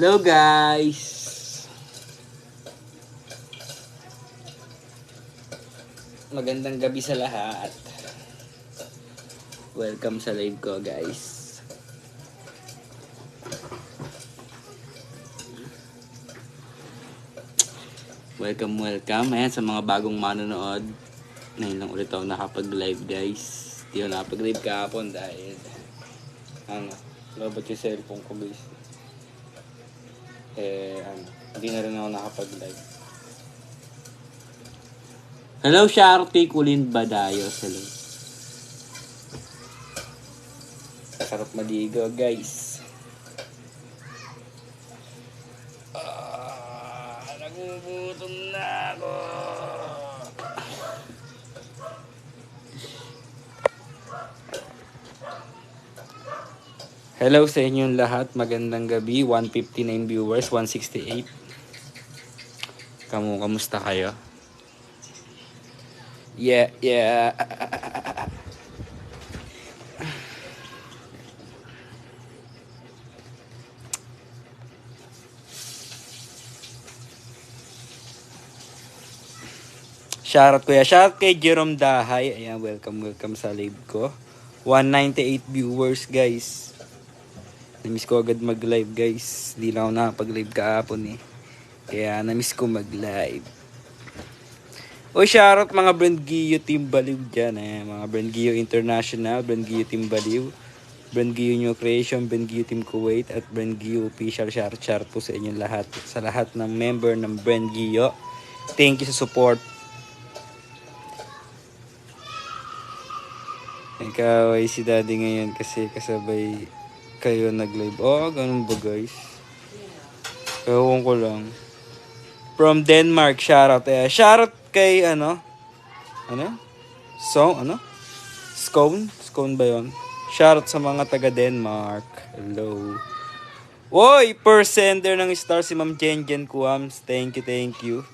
Hello guys! Magandang gabi sa lahat. Welcome sa live ko guys. Welcome. Ayan sa mga bagong manonood. Ngayon lang ulit ako nakapag-live guys. Hindi ako nakapag-live kahapon dahil lobot yung cellphone ko guys. Hindi na rin ako nakapag-live. Hello Sharpie Kulin Badayos. Hello. Sarap maligo guys. Nagugutom na ako. Hello sa inyong lahat. Magandang gabi. 159 viewers, 168. Kamusta kayo? Yeah. Shoutout kuya. Shoutout kay Jerome Dahay. Ayan, welcome sa live ko. 198 viewers guys. Namiss ko agad mag-live guys. Di lang ako nakapag-live kahapon eh. Kaya namiss ko mag-live. O shoutout mga Brand Gio Team Baliw dyan eh. Mga Brand Gio International, Brand Gio Team Baliw, Brand Gio New Creation, Brand Gio Team Kuwait, at Brand Gio Official. Shoutout po sa inyong lahat. Sa lahat ng member ng Brand Gio. Thank you sa support. Ikaw ay si Daddy ngayon kasi kasabay kayo nag-live. Oh, ganun ba guys? Ewan ko lang. From Denmark, shoutout. Shoutout kay Scone ba yun? Shoutout sa mga taga Denmark. Hello. Woy, per sender ng star si Ma'am Jenjen Kuams. Thank you.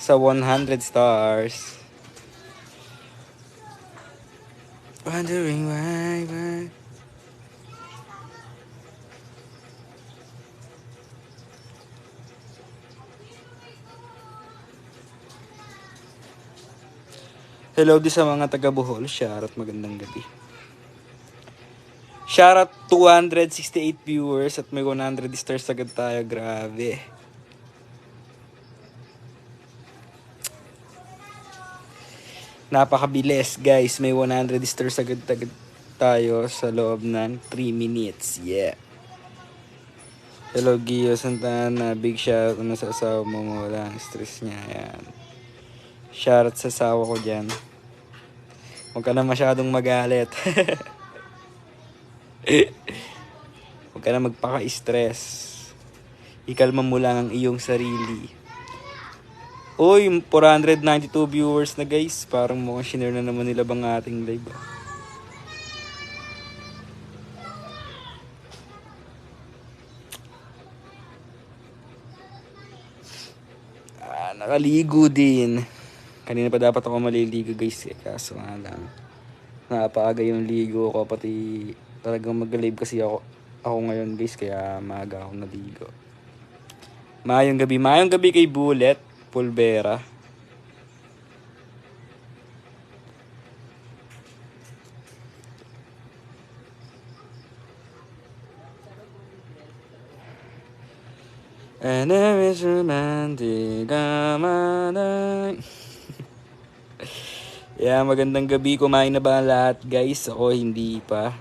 Sa 100 stars. Wondering why. Hello din sa mga taga Bohol. Shoutout, magandang gabi. Shoutout 268 viewers at may 100 stars agad tayo. Grabe. Napakabilis guys. May 100 stars agad tayo sa loob ng 3 minutes. Yeah. Hello Gio Santana. Big shout out sa asawa mo. Wala ang stress niya. Ayan. Shoutout sa asawa ko dyan. Huwag ka na masyadong magalit. Huwag ka na magpaka-stress. Ikalma mo lang ang iyong sarili. Uy, 492 viewers na guys. Parang mukhang shinare na naman nila bang ating live. Nakaligo din. Kanina pa dapat ako maliligo guys. Kaso nga lang. Napaaga yung ligo ko. Pati talagang mag-live kasi ako ngayon guys. Kaya maaga ako naligo. Mayong gabi kay Bullet Pulvera. And there is romantic amanay. Yeah, magandang gabi. Kumain na ba ang lahat guys? Ako hindi pa.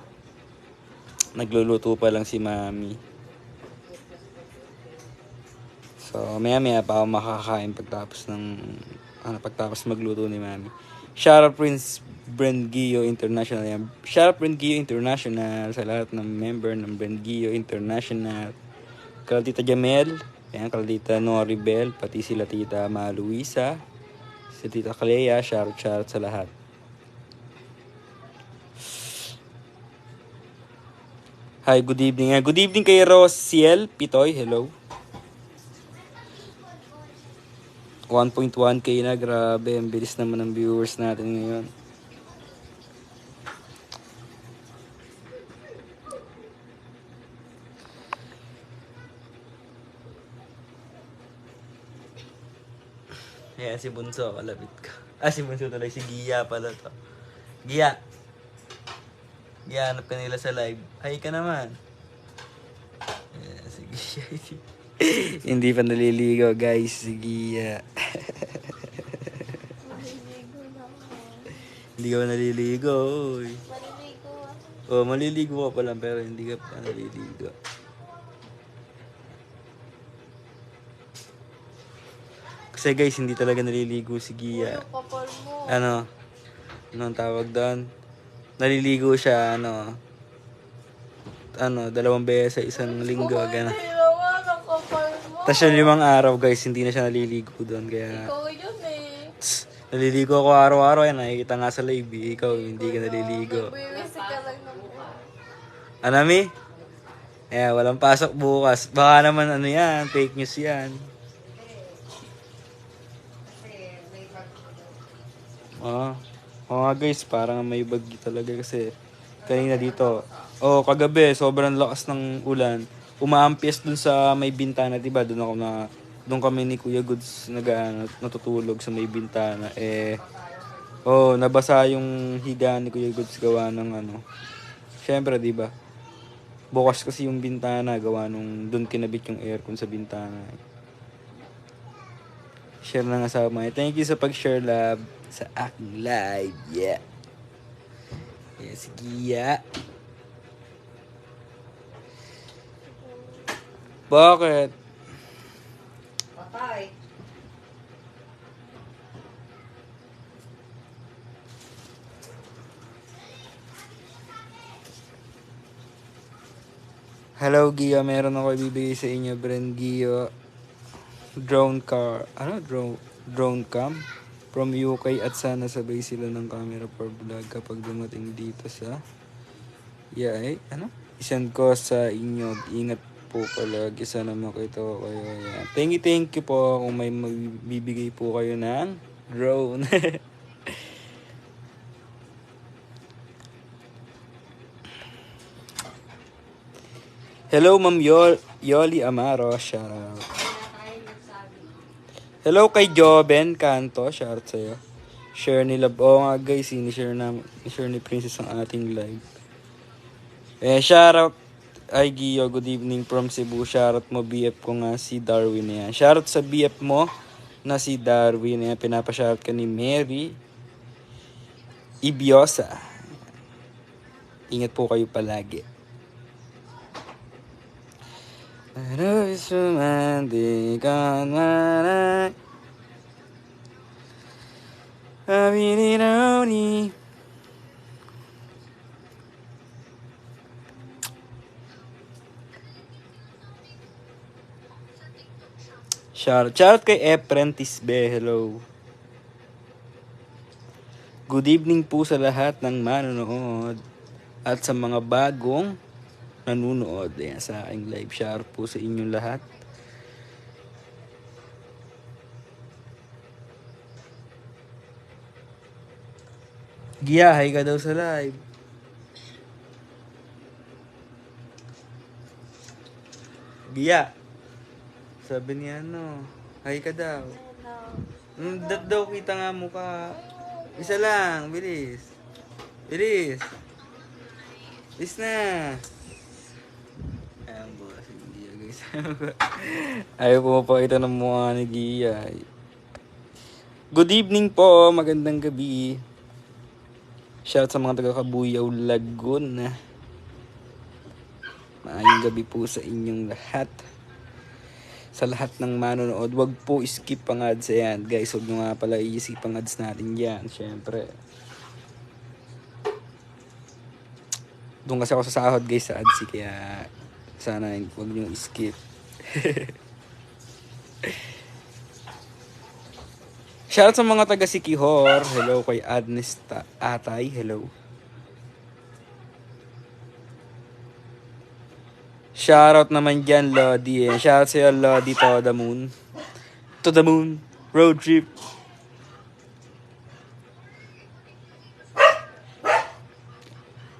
Nagluluto pa lang si Mami. So, maya pa ako makakain pagtapos magluto ni Mami. Shoutout Prince Brand Gio International. Shoutout Brand Gio International sa lahat ng member ng Brand Gio International. Kala Tita Jamel, kala Tita Noribel, pati sila Tita Maluisa, si Tita Clea, shoutout sa lahat. Hi, good evening. Good evening kay Rosiel Pitoy, hello. 1.1k na, grabe. Ang bilis naman ng viewers natin ngayon. Ayan, si Bunso, kalapit ko. Si Bunso tuloy, si Gia pala to. Gia! Gia, hanap ka nila sa live. Hi ka naman. Ayan, si Gia. Hindi pa naliligo, guys, si Gia. Maliligo na ako. Hindi ka pa naliligo, oy. Maliligo ako. Oh, maliligo ka pa lang, pero hindi ka pa naliligo. Kasi guys, hindi talaga naliligo si Gia. Yung kapal mo. Ano? Anong tawag doon? Naliligo siya, 2 beses sa isang linggo, gano'n. Hindi naman, ang kapal mo. Tapos yung 5 araw, guys, hindi na siya naliligo doon. Kaya, Ikaw yun eh. naliligo ako araw-araw. Yan, nakikita nga sa live. Ikaw, hindi ka naliligo. Nagwiwisik ka lang ng mukha. Ano, Mi? Walang pasok bukas. Baka naman, yan, fake news yan. Oo nga guys, parang may bagyo talaga kasi kanina dito. Kagabi, sobrang lakas ng ulan. Umaampias dun sa may bintana, diba? Doon kami ni Kuya Goods natutulog sa may bintana. Nabasa yung higaan ni Kuya Goods gawa ng Syempre, diba? Bukas kasi yung bintana, gawa nung doon kinabit yung aircon sa bintana. Share na nga sa mga. Thank you sa pag-share, love, sa aking live. Yeah. Yes, Gia. Bakit? Patay. Hello, Gia. Meron ako ibibigay sa inyo, Bren Gio. Drone cam from UK at sana sabay sila ng camera for vlog kapag dumating dito sa isend ko sa inyo. Ingat po palagi, sana makita ko kayo. Yan. Thank you po kung may magbibigay po kayo ng drone. Hello, Ma'am Yoli Amaro. Shout out. Hello kay Joben Canto. Shout out sa'yo. Share ni Love. Nga guys, share ni Princess ang ating live. Shout out ay Gio. Good evening from Cebu. Shout out mo BF ko nga si Darwin yan. Shout out sa BF mo na si Darwin yan. Pinapashoutout ka ni Mary Ibiosa. Ingat po kayo palagi. I know it's romantic on my night. I really don't need. Shout out kay Apprentice Be. Hello. Good evening po sa lahat ng manonood at sa mga bagong nanunood sa aking live. Share po sa inyong lahat. Gia, hi ka daw sa live. Gia, sabi niya hi ka daw. Daw kita nga mukha. Isa lang, bilis. Bilis. Bilis na. Ayaw pumapakita ng mukha ni Gia. Good evening po, magandang gabi. Shout sa mga taga-Kabuyaw, Laguna. Maayong gabi po sa inyong lahat. Sa lahat ng manonood, wag po skip ang ads. Ayan guys, wag nyo nga pala i-skip ang ads natin yan. Syempre, doon kasi ako sa sahod guys sa ads, kaya sana wag nyo skip. Shoutout sa mga taga Sikihor. Hello kay Agnes Atay. Hello. Shoutout naman dyan, Lodi. Shoutout sa'yo, Lodi, to the moon. To the moon. Road trip.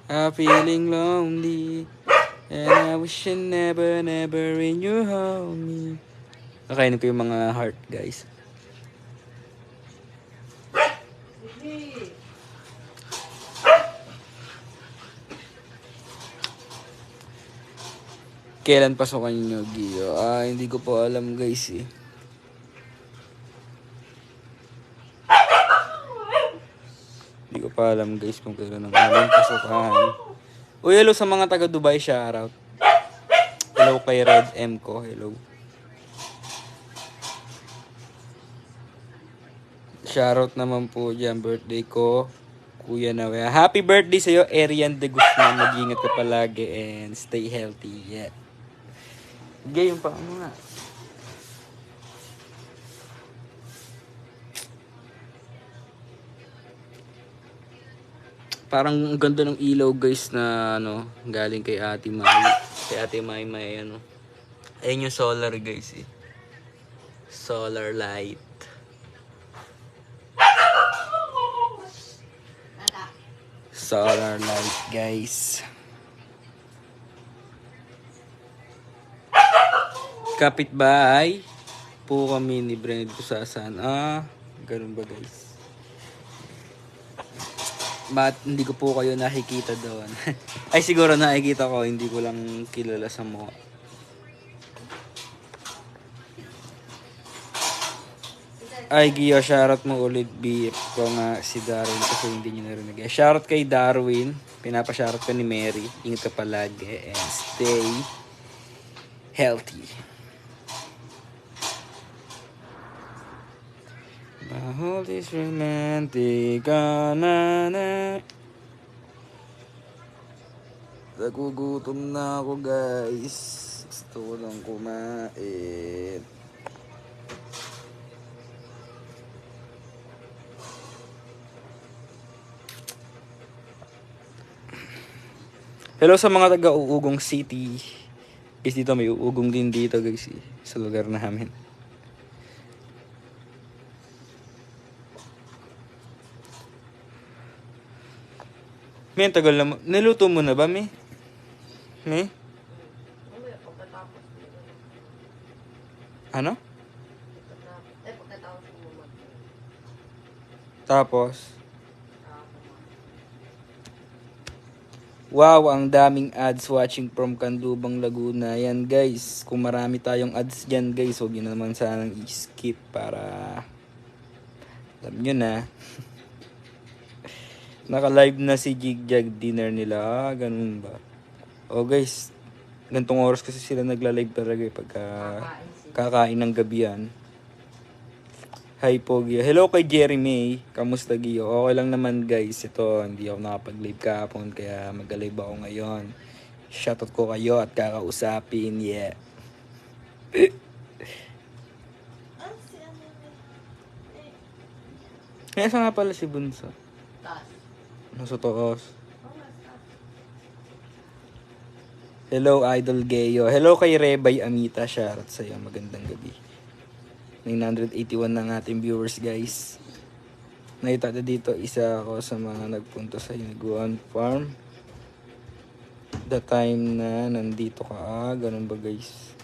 I'm feeling lonely. And I wish I never in your home. Nakainin ko yung mga heart, guys. Kailan pasukan nyo, Gio? Hindi ko po alam, guys, eh. Hindi ko pa alam, guys, kung kailan ang alam pasukan. Uy, hello sa mga taga Dubai, shoutout. Hello kay Red M ko, hello. Shoutout naman po dyan, birthday ko, Kuya Nawe. Happy birthday sa'yo, Arian de Guzman. Mag-ingat ka palagi and stay healthy. Yeah. Gay yung pa mo nga. Parang ang ganda ng ilaw, guys, na ano, galing kay Ate Mai. Kay Ate Mai may ano. Ayun yung solar, guys, eh. Solar light. Solar light, guys. Kapitbahay po kami ni Brenda Kusasan. Ganun ba, guys? Ba't hindi ko po kayo nakikita doon? Ay, siguro nakikita ko, hindi ko lang kilala sa mukha. Ay, Gio, shoutout mo ulit, BF ko nga si Darwin kasi hindi niyo narinig. Shoutout kay Darwin. Pinapa-shoutout ko ni Mary. Ingat ka palagi and stay healthy. My heart is romantic, na. Nagugutom na ako, guys. Gusto ko lang kumain. Hello sa mga taga-Uugong City. Guys, dito may uugong din dito, guys, eh, sa lugar namin. May tagal na. Niluto mo na ba, May? May? Ano? Tapos? Wow, ang daming ads watching from Canlubang, Laguna. Yan, guys. Kung marami tayong ads dyan, guys, huwag nyo naman sanang i-skip para alam nyo na. Naka-live na si Jigjag dinner nila. Ganun ba? Guys, gantong oras kasi sila nagla-live talaga pagka kakain ng gabi yan. Hi po, Gio. Hello kay Jerry May. Kamusta, Gio? Okay lang naman, guys. Ito, hindi ako nakapag-live kahapon kaya mag-live ako ngayon. Shoutout ko kayo at kakausapin. Yeah. Saan nga pala si Bunso? Nasa taas. Hello, Idol Geo. Hello kay Rebay Amita. Shoutout sa'yo. Magandang gabi. 981 ng ating viewers, guys. Nakita na dito, isa ako sa mga nagpunta sa Hinaguan Farm. The time na nandito ka. Ganun ba, guys?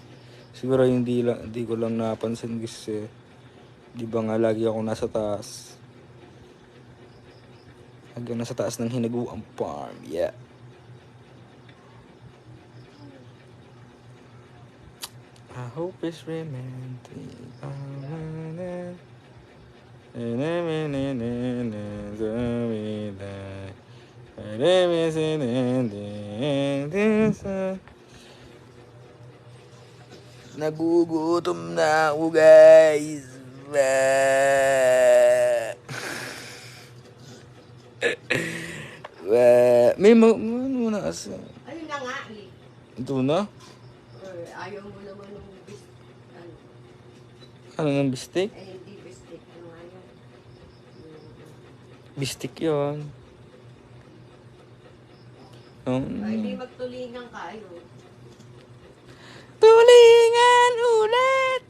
Siguro hindi ko lang napansin kasi di ba nga lagi ako nasa taas. Hanggang nasa taas ng Hinaguan Farm. Yeah. I hope it's romantic. Nagugutom na ako, guys. May muna kasi. Ayun na nga eh. Ito na? Ayaw mo naman ng Ano ng bistik? hindi bistik. Ano nga yun? Bistik yun. Hindi magtulingan ka. Ayun. Tulingan ulit!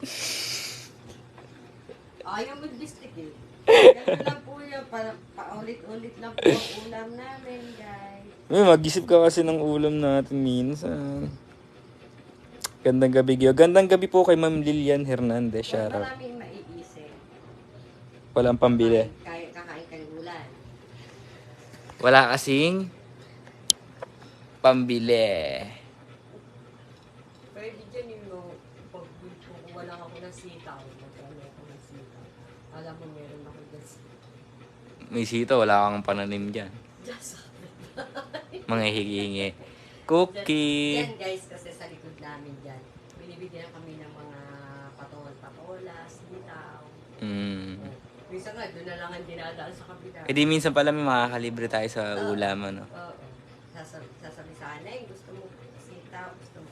Ayaw mo bistik eh. Ganun lang po yun. Paulit-ulit lang po ang ulam namin, guys. Mag-isip ka kasi ng ulam natin minsan. Gandang gabi, Gio. Gandang gabi po kay Ma'am Lilian Hernandez. Shoutout. Maraming maiisip. Walang pambili. Kakain kang ulan. Wala kasing pambili. ano ako ng sitaw. Alam mo, meron ako dyan. May sito, wala kang pananim dyan. Just, Mga hihingi. Cookie. yan guys, kasi sa likod namin dyan, binibigyan kami ng mga patol-patolas, sitaw. Minsan nga, doon na lang ang dinadaan sa kabila. Eh di minsan pala may makakalibre tayo sa ulam, ano. Oo. Sasabi sana, gusto mo sitaw, gusto mo.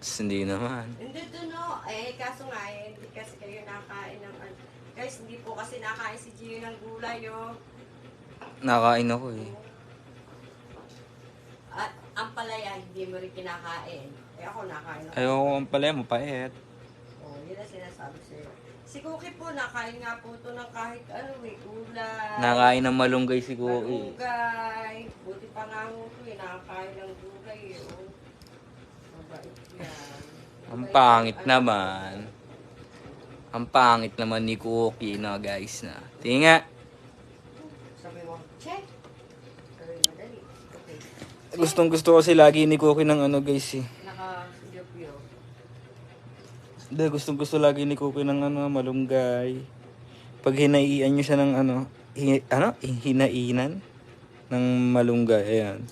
Tapos hindi naman. Hindi doon no. Kaso nga, hindi kasi kayo nakain ng ano. Guys, hindi po kasi nakain si Gio ng gulay, oh. Nakain ako eh. At ang palaya, hindi mo rin kinakain. Ako nakain ako. Ayoko ang pala, mapait. Oh, yun ang sinasabi sa'yo. Si Cookie po, nakain nga po ito ng kahit ano gulay. Nakain ng malunggay si Cookie. Malunggay. Buti pa nga mo ito nakakain ng gulay, oh. Mabait yan. Ang pangit naman. Ang pangit naman ni Cookie, no guys na. Tinga. Sabi mo, check. Sabi madali. Okay. Gustong gusto kasi lagi ni Cookie ng ano guys eh. Naka-siyopyo. Hindi, gustong gusto lagi ni Cookie ng ano, malunggay. Pag hinaian nyo siya ng ano, hinainan ng malunggay, ayan.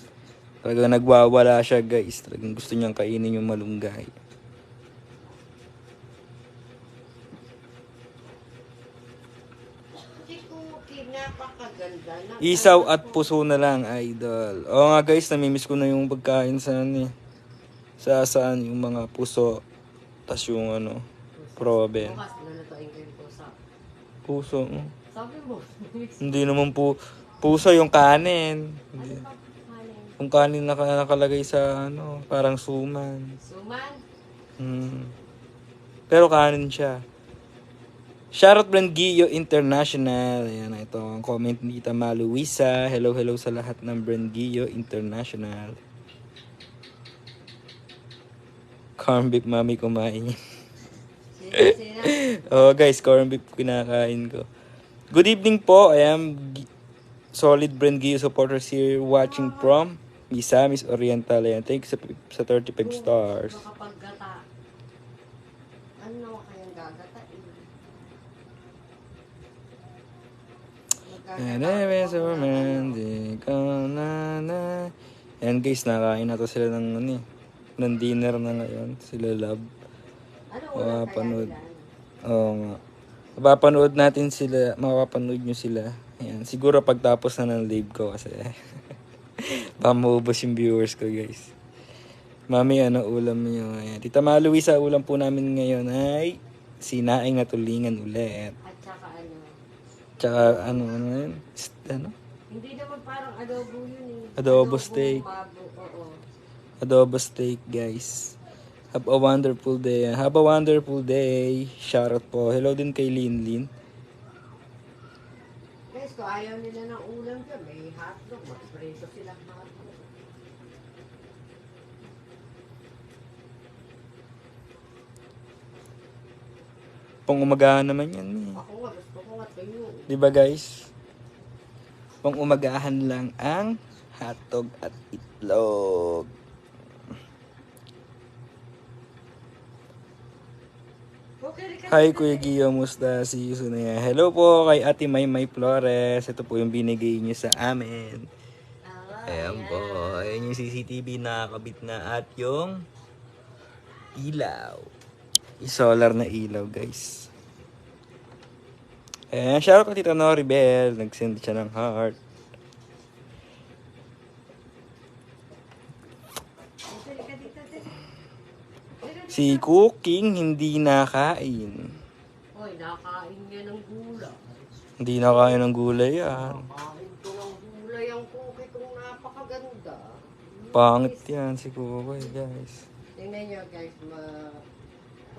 Talagang nagwawala siya guys. Talagang gusto niyang kainin yung malunggay. Si Cookie, napakaganda. Isaw at puso na lang, idol. Oo nga guys, namimiss ko na yung pagkain sa ano eh. Sa saan yung mga puso. Tas yung ano, proben. Bukas, lulutuin ko yung pusa. Puso. Sabi mo, Hindi naman puso yung kanin. Hindi. ano pa kanin? Yung kanin nakalagay sa ano, parang suman. Suman? Pero kanin siya. Shoutout Brand Gio International. Ayan, ito ang comment ni Tita Maluisa. Hello sa lahat ng Brand Gio International. Corn beef mami kumain. Sino? Oh guys, corn beef kinakain ko. Good evening po. I am solid Brand Gio supporters here watching from Miss Oriental. Ayan, thank you sa 35 stars. Makapaggata. Ano naman kayang gagata? And guys, nakain na to sila ng ano eh, ng dinner na ngayon. Sila love. Ano ulam kaya Mapapanood. nila? Oo nga. Mapapanood natin sila, mapapanood nyo sila. Ayan, siguro pagtapos na ng live ko kasi pamubos yung viewers ko guys. Mami, ano ulam nyo? Ayan. Tita Maluisa, ulam po namin ngayon ay sinaing na tulingan ulit. At saka ano? Tsaka ano yun? Ano? Hindi naman parang adobo yun eh. Adobo steak. Oo. Adobo steak guys. Have a wonderful day. Have a wonderful day. Shoutout po. Hello din kay Linlin. Guys, kung ayaw nila ng ulam dyan, may hotdog. Mag-preso silang hotdog. Pang-umagahan naman yan eh. Ako nga, gusto ko nga kayo. Diba guys? Pang-umagahan lang ang hotdog at itlog. Hi Kuya Gio, musta? See you soon. Ayan. Hello po kay Ate Maymay Flores. Ito po yung binigay niyo sa amin. Ayan po. Ayan yung CCTV na nakakabit na at yung ilaw. Solar na ilaw guys. Ayan, shoutout ko Tita Nori Bell. Nag-send siya ng heart. Si Cooking hindi nakain. Hoy, nakain niya ng gulay. Hindi nakain ng gulay yan. Nakain ko ng gulay ang cookie kong napakaganda. Pangit yan si Kukoy guys. Tingnan nyo guys,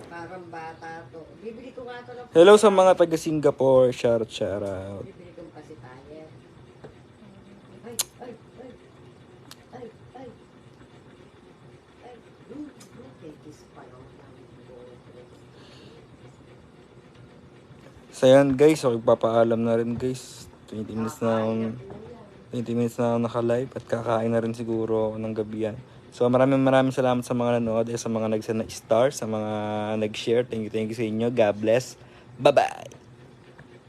parang bata to. Bibili ko nga to ng Hello sa mga taga Singapore. Shout out. Bibili ko kasi tayo. Ay, ay, ay. Ay, ay. Ay, okay, kiss pa lang. So yan guys, so magpapaalam na rin guys. 20 minutes na akong naka-live at kakain na rin siguro ako ng gabi yan. So maraming salamat sa mga nanood, sa mga nagsana star, sa mga nag-share. Thank you sa inyo. God bless. Bye-bye.